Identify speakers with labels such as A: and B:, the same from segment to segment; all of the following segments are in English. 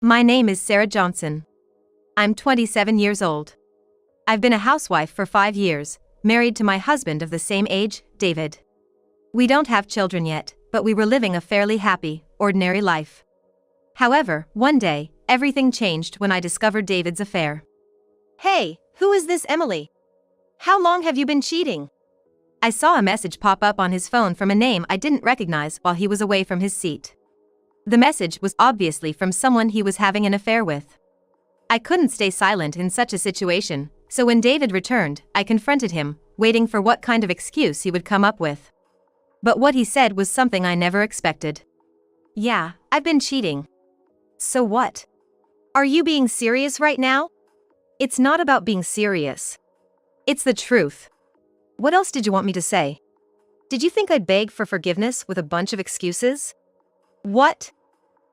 A: My name is Sarah Johnson. I'm 27 years old. I've been a housewife for 5 years, married to my husband of the same age, David. We don't have children yet, but we were living a fairly happy, ordinary life. However, one day, everything changed when I discovered David's affair.
B: Hey, who is this Emily? How long have you been cheating?
A: I saw a message pop up on his phone from a name I didn't recognize while he was away from his seat. The message was obviously from someone he was having an affair with. I couldn't stay silent in such a situation, so when David returned, I confronted him, waiting for what kind of excuse he would come up with. But what he said was something I never expected.
B: Yeah, I've been cheating.
A: So what?
B: Are you being serious right now?
A: It's not about being serious. It's the truth. What else did you want me to say? Did you think I'd beg for forgiveness with a bunch of excuses?
B: What?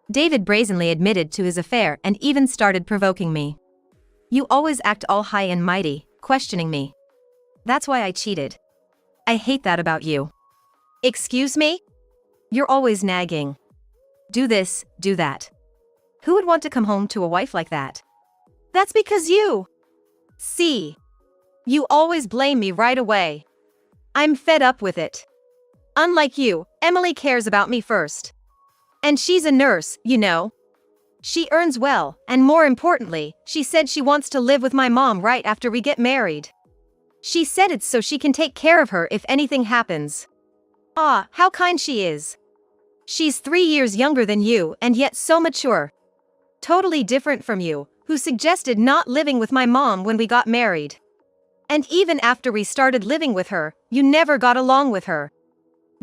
A: David brazenly admitted to his affair and even started provoking me. You always act all high and mighty, questioning me. That's why I cheated. I hate that about you.
B: Excuse me?
A: You're always nagging. Do this, do that. Who would want to come home to a wife like that?
B: That's because you. See. You always blame me right away. I'm fed up with it. Unlike you, Emily cares about me first. And she's a nurse, you know. She earns well, and more importantly, she said she wants to live with my mom right after we get married. She said it's so she can take care of her if anything happens. Ah, how kind she is. She's 3 years younger than you and yet so mature. Totally different from you, who suggested not living with my mom when we got married. And even after we started living with her, you never got along with her.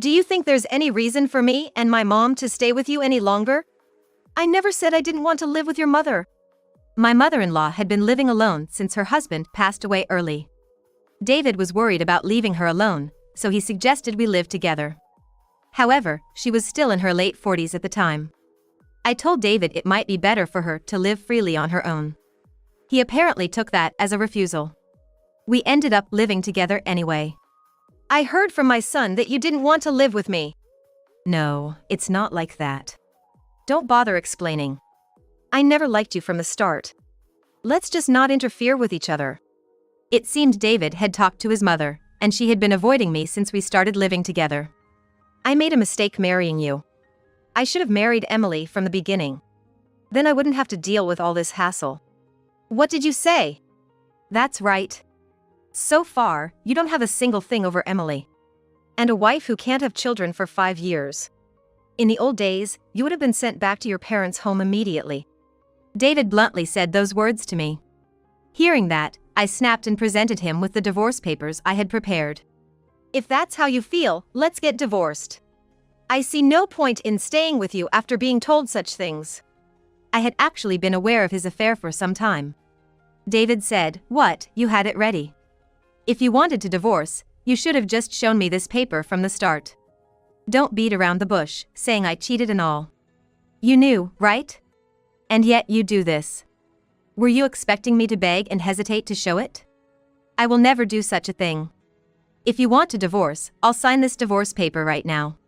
B: Do you think there's any reason for me and my mom to stay with you any longer? I never said I didn't want to live with your mother.
A: My mother-in-law had been living alone since her husband passed away early. David was worried about leaving her alone, so he suggested we live together. However, she was still in her late 40s at the time. I told David it might be better for her to live freely on her own. He apparently took that as a refusal. We ended up living together anyway.
B: I heard from my son that you didn't want to live with me.
A: No, it's not like that. Don't bother explaining. I never liked you from the start. Let's just not interfere with each other. It seemed David had talked to his mother, and she had been avoiding me since we started living together. I made a mistake marrying you. I should have married Emily from the beginning. Then I wouldn't have to deal with all this hassle.
B: What did you say?
A: That's right. So far, you don't have a single thing over Emily. And a wife who can't have children for 5 years. In the old days, you would have been sent back to your parents' home immediately. David bluntly said those words to me. Hearing that, I snapped and presented him with the divorce papers I had prepared.
B: If that's how you feel, let's get divorced. I see no point in staying with you after being told such things.
A: I had actually been aware of his affair for some time. David said, "What, you had it ready? If you wanted to divorce, you should have just shown me this paper from the start. Don't beat around the bush, saying I cheated and all. You knew, right? And yet you do this. Were you expecting me to beg and hesitate to show it? I will never do such a thing. If you want to divorce, I'll sign this divorce paper right now."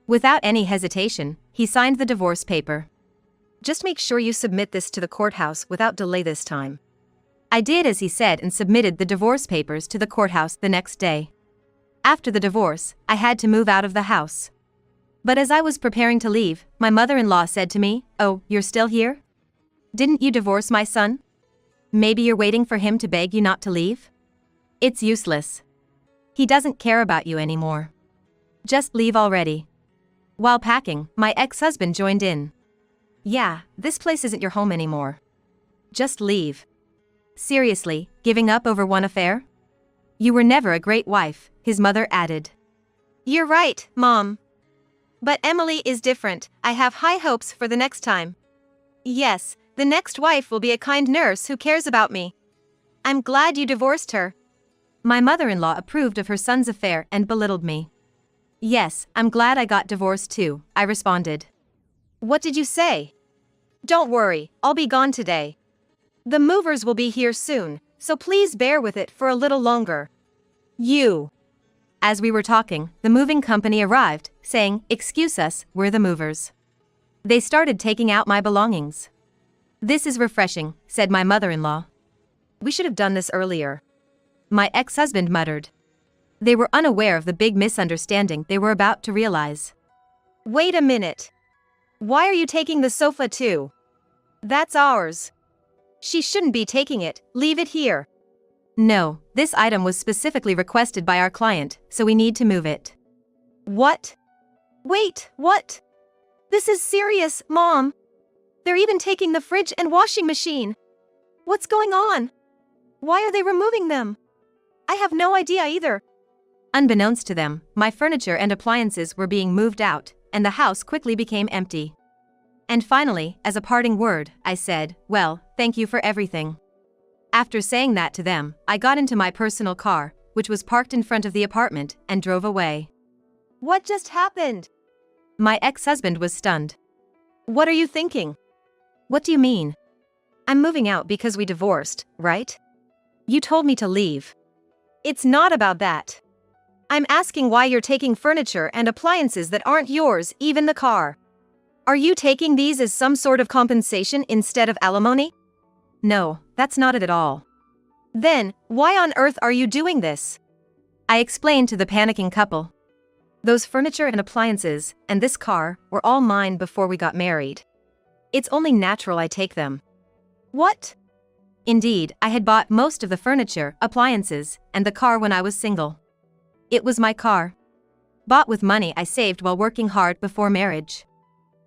A: Without any hesitation, he signed the divorce paper. "Just make sure you submit this to the courthouse without delay this time." I did as he said and submitted the divorce papers to the courthouse the next day. After the divorce, I had to move out of the house. But as I was preparing to leave, my mother-in-law said to me, "Oh, you're still here? Didn't you divorce my son? Maybe you're waiting for him to beg you not to leave? It's useless. He doesn't care about you anymore. Just leave already." While packing, my ex-husband joined in. "Yeah, this place isn't your home anymore. Just leave. Seriously, giving up over one affair? You were never a great wife," his mother added.
B: You're right, Mom. But Emily is different. I have high hopes for the next time. Yes, the next wife will be a kind nurse who cares about me. I'm glad you divorced her.
A: My mother-in-law approved of her son's affair and belittled me. "Yes, I'm glad I got divorced too," I responded.
B: What did you say? Don't worry, I'll be gone today. The movers will be here soon, so please bear with it for a little longer. You.
A: As we were talking, the moving company arrived, saying, "Excuse us, we're the movers." They started taking out my belongings. This is refreshing, said my mother-in-law.
B: We should have done this earlier.
A: My ex-husband muttered. They were unaware of the big misunderstanding they were about to realize.
B: Wait a minute. Why are you taking the sofa too? That's ours. She shouldn't be taking it, leave it here.
A: No, this item was specifically requested by our client, so we need to move it.
B: What? Wait, what? This is serious, Mom. They're even taking the fridge and washing machine. What's going on? Why are they removing them? I have no idea either.
A: Unbeknownst to them, my furniture and appliances were being moved out, and the house quickly became empty. And finally, as a parting word, I said, well, thank you for everything. After saying that to them, I got into my personal car, which was parked in front of the apartment, and drove away.
B: What just happened?
A: My ex-husband was stunned.
B: What are you thinking?
A: What do you mean?
B: I'm moving out because we divorced, right?
A: You told me to leave.
B: It's not about that. I'm asking why you're taking furniture and appliances that aren't yours, even the car. Are you taking these as some sort of compensation instead of alimony?
A: No, that's not it at all.
B: Then, why on earth are you doing this?
A: I explained to the panicking couple. Those furniture and appliances, and this car, were all mine before we got married. It's only natural I take them.
B: What?
A: Indeed, I had bought most of the furniture, appliances, and the car when I was single. It was my car. Bought with money I saved while working hard before marriage.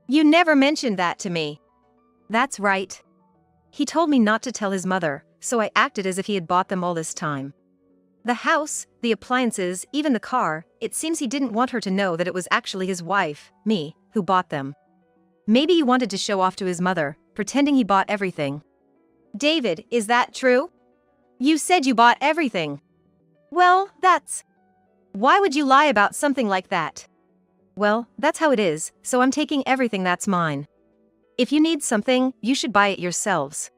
B: You never mentioned that to me.
A: That's right. He told me not to tell his mother, so I acted as if he had bought them all this time. The house, the appliances, even the car, it seems he didn't want her to know that it was actually his wife, me, who bought them. Maybe he wanted to show off to his mother, pretending he bought everything.
B: David, is that true? You said you bought everything. Well, that's... Why would you lie about something like that?
A: Well, that's how it is, so I'm taking everything that's mine. If you need something, you should buy it yourselves.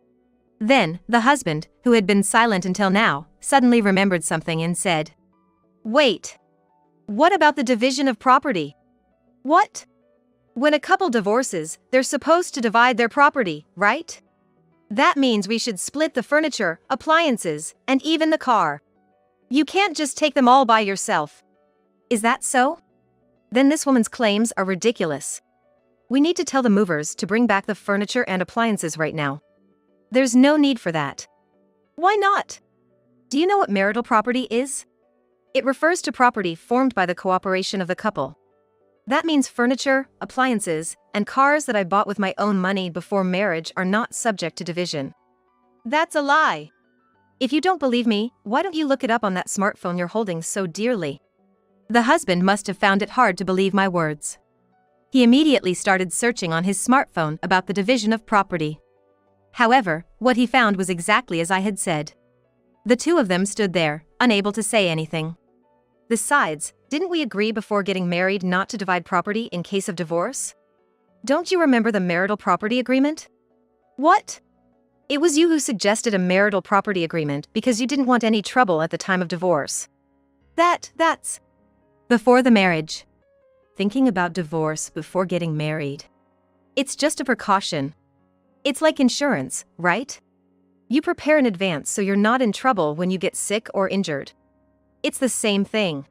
A: Then, the husband, who had been silent until now, suddenly remembered something and said,
B: Wait. What about the division of property? What? When a couple divorces, they're supposed to divide their property, right? That means we should split the furniture, appliances, and even the car. You can't just take them all by yourself.
A: Is that so? Then this woman's claims are ridiculous. We need to tell the movers to bring back the furniture and appliances right now. There's no need for that.
B: Why not?
A: Do you know what marital property is? It refers to property formed by the cooperation of the couple. That means furniture, appliances, and cars that I bought with my own money before marriage are not subject to division.
B: That's a lie.
A: If you don't believe me, why don't you look it up on that smartphone you're holding so dearly? The husband must have found it hard to believe my words. He immediately started searching on his smartphone about the division of property. However, what he found was exactly as I had said. The two of them stood there, unable to say anything. Besides, didn't we agree before getting married not to divide property in case of divorce? Don't you remember the marital property agreement?
B: What?
A: It was you who suggested a marital property agreement because you didn't want any trouble at the time of divorce.
B: That's...
A: Before the marriage. Thinking about divorce before getting married. It's just a precaution. It's like insurance, right? You prepare in advance so you're not in trouble when you get sick or injured. It's the same thing.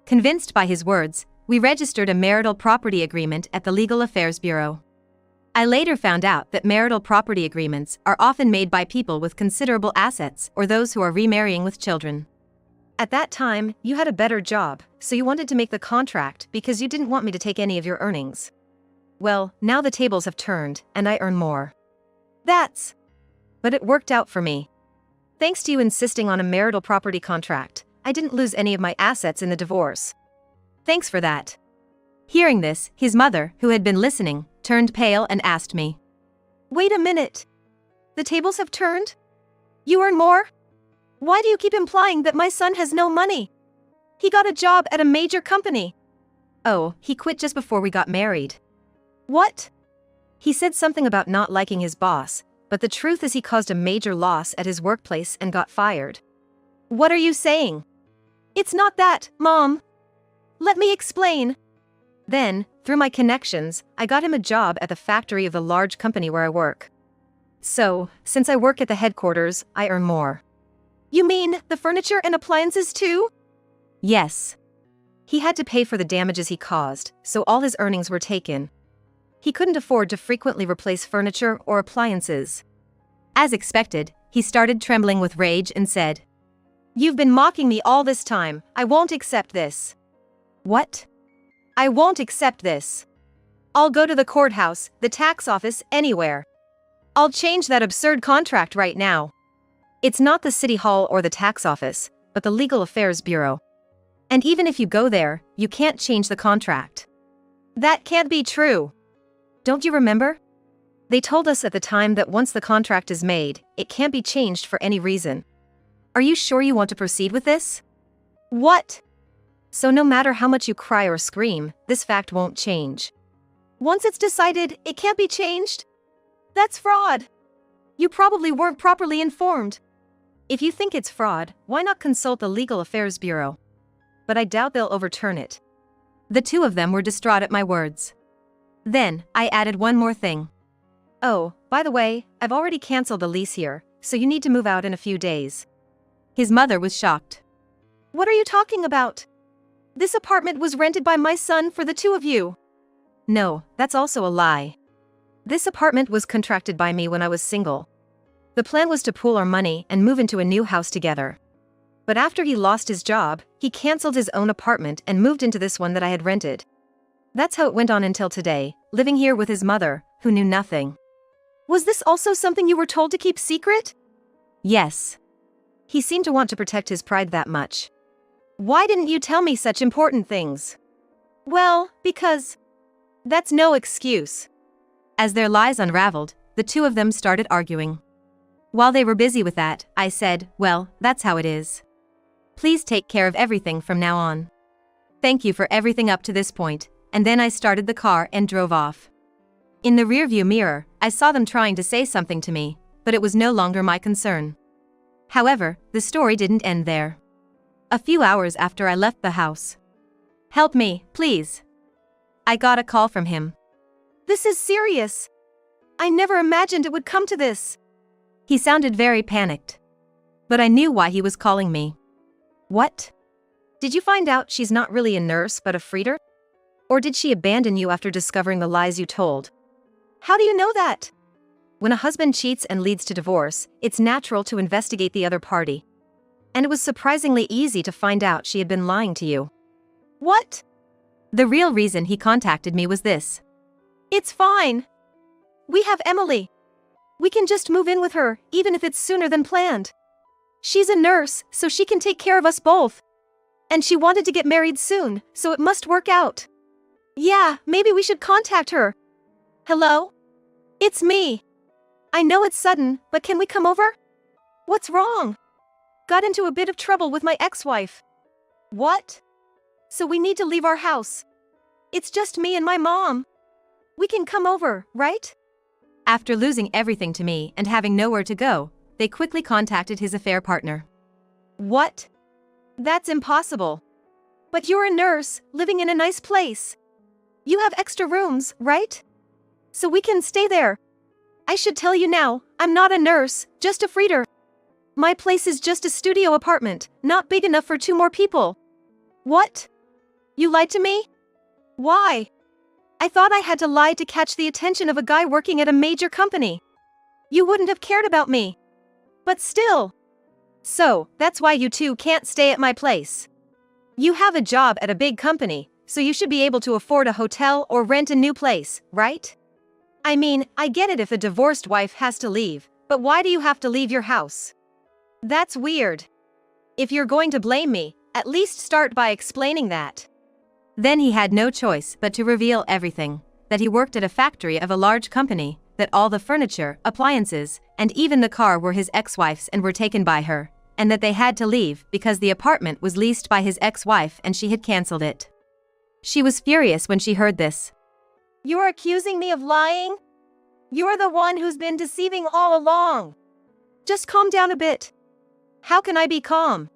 A: Convinced by his words, we registered a marital property agreement at the Legal Affairs Bureau. I later found out that marital property agreements are often made by people with considerable assets or those who are remarrying with children. At that time, you had a better job, so you wanted to make the contract because you didn't want me to take any of your earnings. Well, now the tables have turned, and I earn more. But it worked out for me. Thanks to you insisting on a marital property contract, I didn't lose any of my assets in the divorce. Thanks for that. Hearing this, his mother, who had been listening, turned pale and asked me,
B: Wait a minute. The tables have turned? You earn more? Why do you keep implying that my son has no money? He got a job at a major company.
A: Oh, he quit just before we got married.
B: What?
A: He said something about not liking his boss, but the truth is he caused a major loss at his workplace and got fired.
B: What are you saying? It's not that, Mom. Let me explain.
A: Then, through my connections, I got him a job at the factory of the large company where I work.
B: So, since I work at the headquarters, I earn more. You mean the furniture and appliances too?
A: Yes.
B: He had to pay for the damages he caused, so all his earnings were taken. He couldn't afford to frequently replace furniture or appliances.
A: As expected, he started trembling with rage and said,
B: "You've been mocking me all this time. I won't accept this."
A: "What?"
B: "I won't accept this. I'll go to the courthouse, the tax office, anywhere. I'll change that absurd contract right now."
A: "It's not the city hall or the tax office, but the Legal Affairs Bureau. And even if you go there, you can't change the contract."
B: "That can't be true."
A: "Don't you remember? They told us at the time that once the contract is made, it can't be changed for any reason. Are you sure you want to proceed with this?"
B: "What?"
A: "So no matter how much you cry or scream, this fact won't change."
B: "Once it's decided, it can't be changed? That's fraud. You probably weren't properly informed."
A: "If you think it's fraud, why not consult the Legal Affairs Bureau? But I doubt they'll overturn it." The two of them were distraught at my words. Then, I added one more thing. "Oh, by the way, I've already canceled the lease here, so you need to move out in a few days." His mother was shocked.
B: "What are you talking about? This apartment was rented by my son for the two of you."
A: "No, that's also a lie. This apartment was contracted by me when I was single. The plan was to pool our money and move into a new house together. But after he lost his job, he canceled his own apartment and moved into this one that I had rented. That's how it went on until today, living here with his mother, who knew nothing."
B: "Was this also something you were told to keep secret?"
A: "Yes. He seemed to want to protect his pride that much."
B: "Why didn't you tell me such important things?" "Well, because that's no excuse."
A: As their lies unraveled, the two of them started arguing. While they were busy with that, I said, "Well, that's how it is. Please take care of everything from now on. Thank you for everything up to this point," and then I started the car and drove off. In the rearview mirror, I saw them trying to say something to me, but it was no longer my concern. However, the story didn't end there. A few hours after I left the house. "Help me, please." I got a call from him.
B: "This is serious. I never imagined it would come to this."
A: He sounded very panicked. But I knew why he was calling me. "What? Did you find out she's not really a nurse but a freeter? Or did she abandon you after discovering the lies you told?"
B: "How do you know that?"
A: "When a husband cheats and leads to divorce, it's natural to investigate the other party. And it was surprisingly easy to find out she had been lying to you."
B: "What?"
A: The real reason he contacted me was this.
B: "It's fine. We have Emily. We can just move in with her, even if it's sooner than planned. She's a nurse, so she can take care of us both. And she wanted to get married soon, so it must work out. Yeah, maybe we should contact her." "Hello? It's me. I know it's sudden, but can we come over?" "What's wrong?" "Got into a bit of trouble with my ex-wife." "What?" "So we need to leave our house. It's just me and my mom. We can come over, right?"
A: After losing everything to me and having nowhere to go, they quickly contacted his affair partner.
B: "What? That's impossible. But you're a nurse, living in a nice place. You have extra rooms, right? So we can stay there. I should tell you now, I'm not a nurse, just a freeter. My place is just a studio apartment, not big enough for 2 more people." "What? You lied to me? Why?" "I thought I had to lie to catch the attention of a guy working at a major company. You wouldn't have cared about me. But still. So, that's why you two can't stay at my place. You have a job at a big company, so you should be able to afford a hotel or rent a new place, right? I mean, I get it if a divorced wife has to leave, but why do you have to leave your house? That's weird. If you're going to blame me, at least start by explaining that."
A: Then he had no choice but to reveal everything, that he worked at a factory of a large company, that all the furniture, appliances, and even the car were his ex-wife's and were taken by her, and that they had to leave because the apartment was leased by his ex-wife and she had cancelled it. She was furious when she heard this.
B: "You're accusing me of lying? You're the one who's been deceiving all along. Just calm down a bit." "How can I be calm?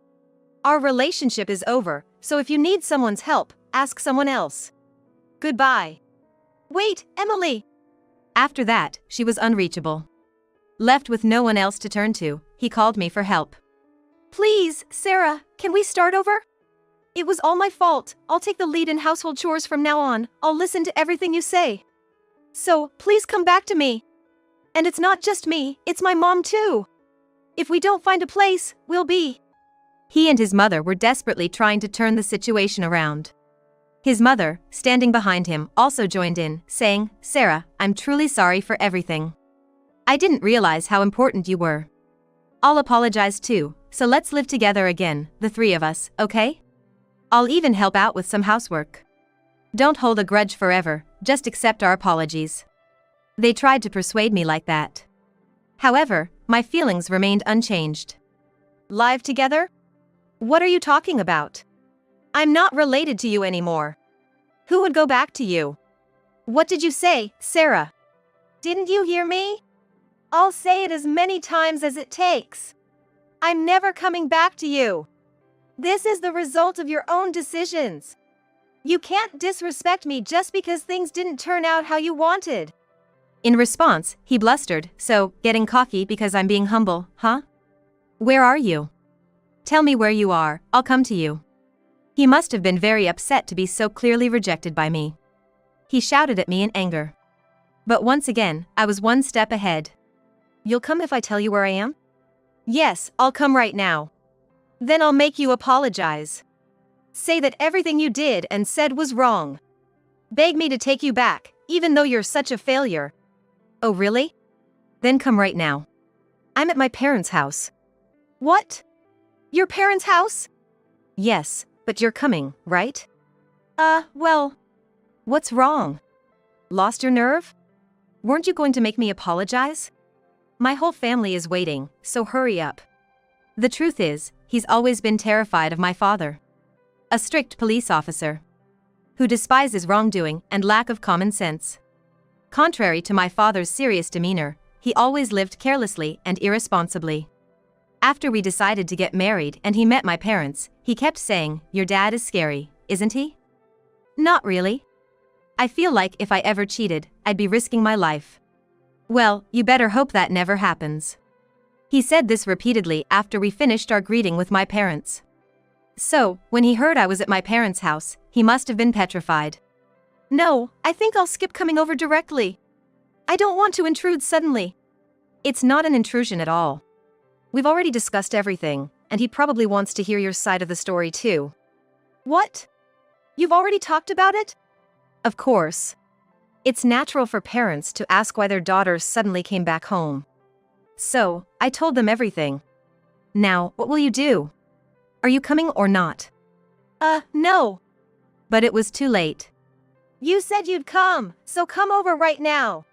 B: Our relationship is over, so if you need someone's help, ask someone else. Goodbye." "Wait, Emily."
A: After that, she was unreachable. Left with no one else to turn to, he called me for help.
B: Please, Sarah, can we start over? It was all my fault. I'll take the lead in household chores from now on. I'll listen to everything you say. So, please come back to me. And it's not just me, it's my mom too. If we don't find a place, we'll be.
A: He and his mother were desperately trying to turn the situation around. His mother, standing behind him, also joined in, saying, Sarah, I'm truly sorry for everything. I didn't realize how important you were. I'll apologize too, so let's live together again, the three of us, okay? I'll even help out with some housework. Don't hold a grudge forever, just accept our apologies. They tried to persuade me like that. However, my feelings remained unchanged.
B: Live together? What are you talking about? I'm not related to you anymore. Who would go back to you? What did you say, Sarah? Didn't you hear me? I'll say it as many times as it takes. I'm never coming back to you. This is the result of your own decisions. You can't disrespect me just because things didn't turn out how you wanted.
A: In response, he blustered, so, getting cocky because I'm being humble, huh? Where are you? Tell me where you are, I'll come to you. He must have been very upset to be so clearly rejected by me. He shouted at me in anger. But once again, I was one step ahead.
B: You'll come if I tell you where I am? Yes, I'll come right now. Then I'll make you apologize. Say that everything you did and said was wrong. Beg me to take you back, even though you're such a failure.
A: Oh really? Then come right now. I'm at my parents' house.
B: What? Your parents' house?
A: Yes, but you're coming, right?
B: Well.
A: What's wrong? Lost your nerve? Weren't you going to make me apologize? My whole family is waiting, so hurry up. The truth is, he's always been terrified of my father. A strict police officer. Who despises wrongdoing and lack of common sense. Contrary to my father's serious demeanor, he always lived carelessly and irresponsibly. After we decided to get married and he met my parents, he kept saying, your dad is scary, isn't he? Not really. I feel like if I ever cheated, I'd be risking my life. Well, you better hope that never happens. He said this repeatedly after we finished our greeting with my parents. So, when he heard I was at my parents' house, he must have been petrified.
B: No, I think I'll skip coming over directly. I don't want to intrude suddenly.
A: It's not an intrusion at all.
B: We've already discussed everything, and he probably wants to hear your side of the story too. What? You've already talked about it?
A: Of course. It's natural for parents to ask why their daughters suddenly came back home. So, I told them everything. Now, what will you do? Are you coming or not?
B: No.
A: But it was too late.
B: You said you'd come, so come over right now.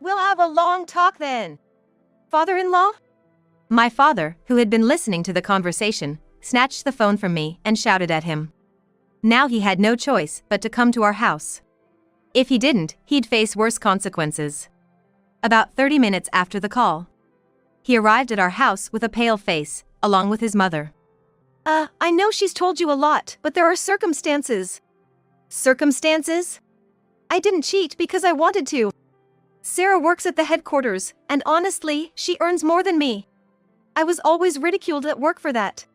B: We'll have a long talk then. Father-in-law?
A: My father, who had been listening to the conversation, snatched the phone from me and shouted at him. Now he had no choice but to come to our house. If he didn't, he'd face worse consequences. About 30 minutes after the call, he arrived at our house with a pale face, along with his mother.
B: I know she's told you a lot, but there are circumstances. Circumstances? I didn't cheat because I wanted to. Sarah works at the headquarters, and honestly, she earns more than me. I was always ridiculed at work for that.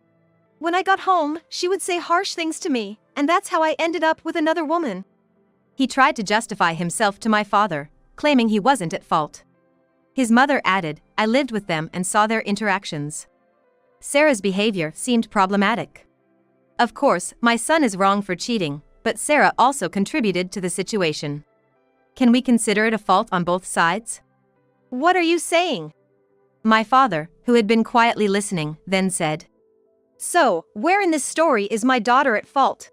B: When I got home, she would say harsh things to me, and that's how I ended up with another woman.
A: He tried to justify himself to my father, claiming he wasn't at fault. His mother added, I lived with them and saw their interactions. Sarah's behavior seemed problematic. Of course, my son is wrong for cheating, but Sarah also contributed to the situation. Can we consider it a fault on both sides?
B: What are you saying?
A: My father, who had been quietly listening, then said.
B: So, where in this story is my daughter at fault?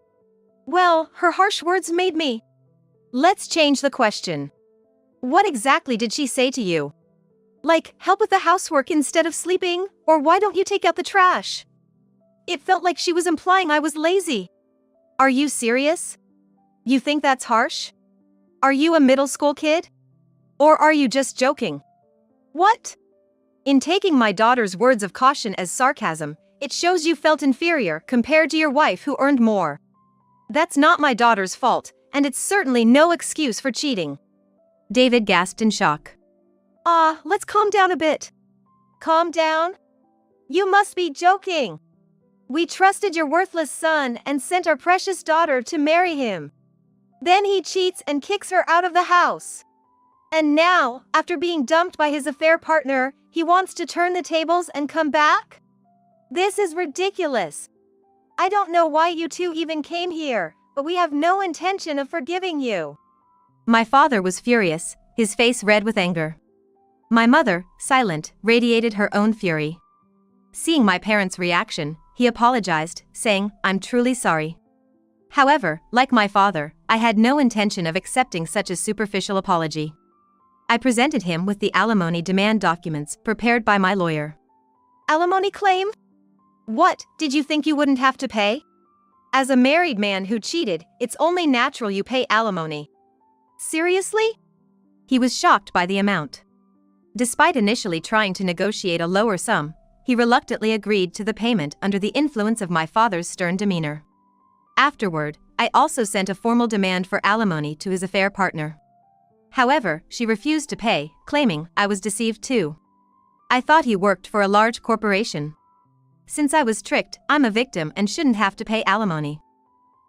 B: Well, her harsh words made me. Let's change the question. What exactly did she say to you? Like, help with the housework instead of sleeping, or why don't you take out the trash? It felt like she was implying I was lazy. Are you serious? You think that's harsh? Are you a middle school kid? Or are you just joking? What? In taking my daughter's words of caution as sarcasm, it shows you felt inferior compared to your wife who earned more. That's not my daughter's fault, and it's certainly no excuse for cheating.
A: David gasped in shock.
B: Let's calm down a bit. Calm down. You must be joking. We trusted your worthless son and sent our precious daughter to marry him. Then he cheats and kicks her out of the house. And now, after being dumped by his affair partner, he wants to turn the tables and come back? This is ridiculous. I don't know why you two even came here, but we have no intention of forgiving you.
A: My father was furious, his face red with anger. My mother, silent, radiated her own fury. Seeing my parents' reaction, he apologized, saying, "I'm truly sorry." However, like my father, I had no intention of accepting such a superficial apology. I presented him with the alimony demand documents prepared by my lawyer.
B: Alimony claim? What, did you think you wouldn't have to pay? As a married man who cheated, it's only natural you pay alimony. Seriously?
A: He was shocked by the amount. Despite initially trying to negotiate a lower sum, he reluctantly agreed to the payment under the influence of my father's stern demeanor. Afterward, I also sent a formal demand for alimony to his affair partner. However, she refused to pay, claiming I was deceived too. I thought he worked for a large corporation. Since I was tricked, I'm a victim and shouldn't have to pay alimony.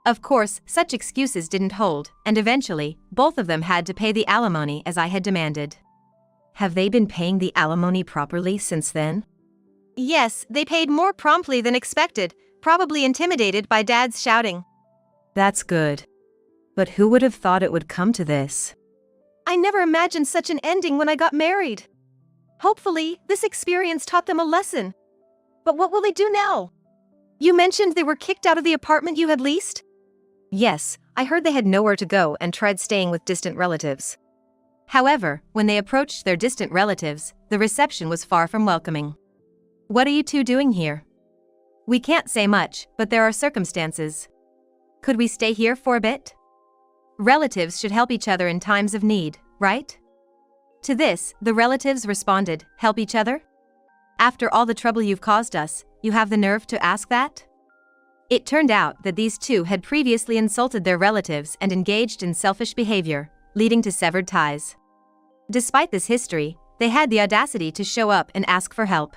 A: Of course, such excuses didn't hold, and eventually, both of them had to pay the alimony as I had demanded. Have they been paying the alimony properly since then?
B: Yes, they paid more promptly than expected, probably intimidated by Dad's shouting.
A: That's good. But who would have thought it would come to this?
B: I never imagined such an ending when I got married. Hopefully, this experience taught them a lesson. But what will they do now? You mentioned they were kicked out of the apartment you had leased?
A: Yes, I heard they had nowhere to go and tried staying with distant relatives. However, when they approached their distant relatives, the reception was far from welcoming. What are you two doing here? We can't say much, but there are circumstances. Could we stay here for a bit? Relatives should help each other in times of need, right? To this, the relatives responded, "Help each other? After all the trouble you've caused us, you have the nerve to ask that?" It turned out that these two had previously insulted their relatives and engaged in selfish behavior, leading to severed ties. Despite this history, they had the audacity to show up and ask for help.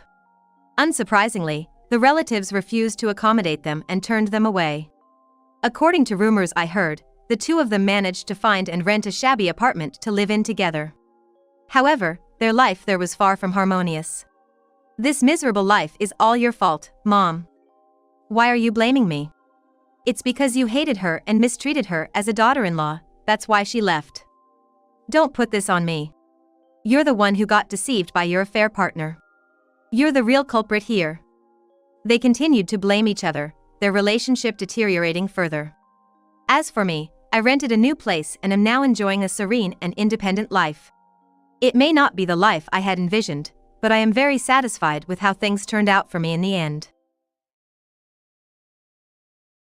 A: Unsurprisingly, the relatives refused to accommodate them and turned them away. According to rumors I heard, the two of them managed to find and rent a shabby apartment to live in together. However, their life there was far from harmonious. This miserable life is all your fault, Mom. Why are you blaming me? It's because you hated her and mistreated her as a daughter-in-law, that's why she left. Don't put this on me. You're the one who got deceived by your affair partner. You're the real culprit here. They continued to blame each other, their relationship deteriorating further. As for me, I rented a new place and am now enjoying a serene and independent life. It may not be the life I had envisioned, but I am very satisfied with how things turned out for me in the end.